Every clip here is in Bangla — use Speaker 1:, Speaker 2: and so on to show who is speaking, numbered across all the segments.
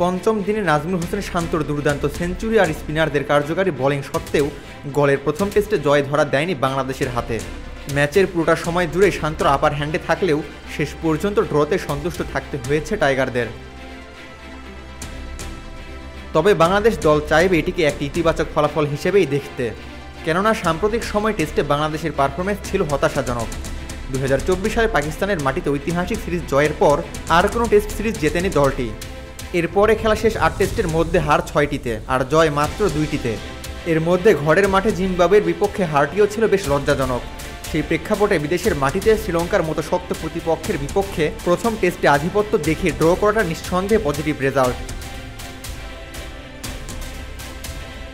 Speaker 1: পঞ্চম দিনে নাজমুল হোসেন শান্তর দুর্দান্ত সেঞ্চুরি আর স্পিনারদের কার্যকারী বোলিং সত্ত্বেও গলের প্রথম টেস্টে জয় ধরা দেয়নি বাংলাদেশের হাতে। ম্যাচের পুরোটা সময় জুড়ে শান্তর আপার হ্যান্ডে থাকলেও শেষ পর্যন্ত ড্রতে সন্তুষ্ট থাকতে হয়েছে টাইগারদের। তবে বাংলাদেশ দল চাইবে এটিকে একটি ইতিবাচক ফলাফল হিসেবেই দেখতে, কেননা সাম্প্রতিক সময় টেস্টে বাংলাদেশের পারফরমেন্স ছিল হতাশাজনক। 2024 সালে পাকিস্তানের মাটিতে ঐতিহাসিক সিরিজ জয়ের পর আর কোনো টেস্ট সিরিজ জেতেনি দলটি। এরপরে খেলা শেষ 8 টেস্টের মধ্যে হার 6টিতে আর জয় মাত্র 2টিতে। এর মধ্যে ঘরের মাঠে জিম্বাবুয়ের বিপক্ষে হারটিও ছিল বেশ লজ্জাজনক। সেই প্রেক্ষাপটে বিদেশের মাটিতে শ্রীলঙ্কার মতো শক্ত প্রতিপক্ষের বিপক্ষে প্রথম টেস্টে আধিপত্য দেখিয়ে ড্র করাটা নিঃসন্দেহে পজিটিভ রেজাল্ট।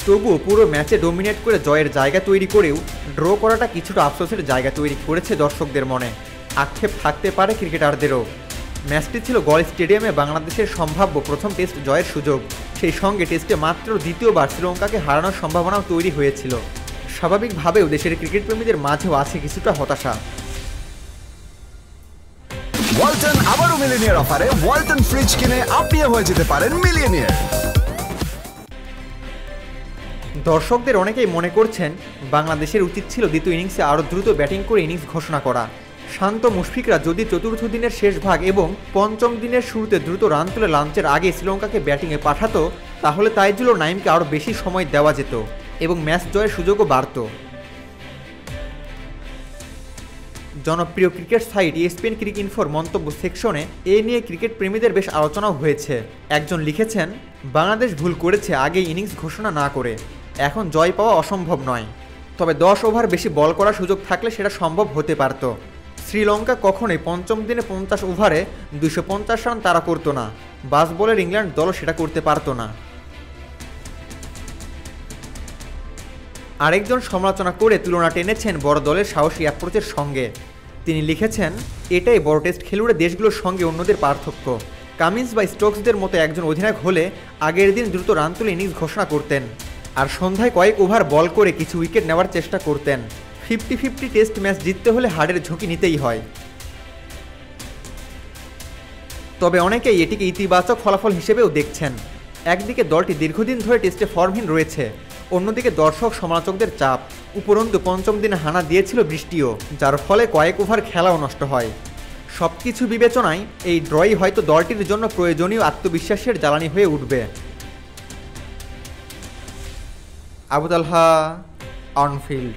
Speaker 1: তবুও পুরো ম্যাচে ডোমিনেট করে জয়ের জায়গা তৈরি করেও ড্র করাটা কিছুটা আফসোসের জায়গা তৈরি করেছে দর্শকদের মনে। আক্ষেপ থাকতে পারে ক্রিকেটারদেরও। ম্যাচটি ছিল গল স্টেডিয়ামে বাংলাদেশের সম্ভাব্য প্রথম টেস্ট জয়ের সুযোগ। সেই সঙ্গে টেস্টে মাত্র দ্বিতীয়বার শ্রীলঙ্কাকে হারানোর সম্ভাবনাও তৈরি হয়েছিল। স্বাভাবিকভাবেও দেশের ক্রিকেট প্রেমীদের মাঝেও আছে কিছুটা হতাশা।
Speaker 2: ওয়ালটন আবারও মিলিয়নিয়ার অফারে ওয়ালটন ফ্রিজ কিনে আপনিও হয়ে যেতে পারেন মিলিয়নিয়ার।
Speaker 1: দর্শকদের অনেকেই মনে করছেন বাংলাদেশের উচিত ছিল দ্বিতীয় ইনিংসে আরও দ্রুত ব্যাটিং করে ইনিংস ঘোষণা করা। শান্ত মুশফিকরা যদি চতুর্থ দিনের শেষ ভাগ এবং পঞ্চম দিনের শুরুতে দ্রুত রান তুলে লাঞ্চের আগে শ্রীলঙ্কাকে ব্যাটিংয়ে পাঠাতো, তাহলে তাইজুল ও নাইমকে আরও বেশি সময় দেওয়া যেত এবং ম্যাচ জয়ের সুযোগও বাড়ত। জনপ্রিয় ক্রিকেট সাইট ESPN ক্রিকইনফোর মন্তব্য সেকশনে এ নিয়ে ক্রিকেট প্রেমীদের বেশ আলোচনাও হয়েছে। একজন লিখেছেন, বাংলাদেশ ভুল করেছে আগেই ইনিংস ঘোষণা না করে। এখন জয় পাওয়া অসম্ভব নয়, তবে 10 ওভার বেশি বল করার সুযোগ থাকলে সেটা সম্ভব হতে পারত। শ্রীলঙ্কা কখনোই পঞ্চম দিনে 50 ওভারে 250 রান তাড়া করতো না। বাস বলের ইংল্যান্ড দলও সেটা করতে পারত না। আরেকজন সমালোচনা করে তুলনা টেনেছেন বড় দলের সাহসী অ্যাপ্রোচের সঙ্গে। তিনি লিখেছেন, এটাই বড় টেস্ট খেলুড়ে দেশগুলোর সঙ্গে অন্যদের পার্থক্য। কামিন্স বা স্টোকসদের মতো একজন অধিনায়ক হলে আগের দিন দ্রুত রান তুলে ইনিংস ঘোষণা করতেন আর সন্ধ্যায় কয়েক ওভার বল করে কিছু উইকেট নেওয়ার চেষ্টা করতেন। 50-50 টেস্ট ম্যাচ জিততে হলে হারের ঝুঁকি নিতেই হয়। তবে অনেকেই এটিকে ইতিবাচক ফলাফল হিসেবেও দেখছেন। একদিকে দলটি দীর্ঘদিন ধরে টেস্টে ফর্মহীন রয়েছে, অন্যদিকে দর্শক সমালোচকদের চাপ। উপরন্তু পঞ্চম দিনে হানা দিয়েছিল বৃষ্টিও, যার ফলে কয়েক ওভার খেলাও নষ্ট হয়। সবকিছু বিবেচনায় এই ড্রই হয়তো দলটির জন্য প্রয়োজনীয় আত্মবিশ্বাসের জ্বালানি হয়ে উঠবে। আবু তালহা, অনফিল্ড।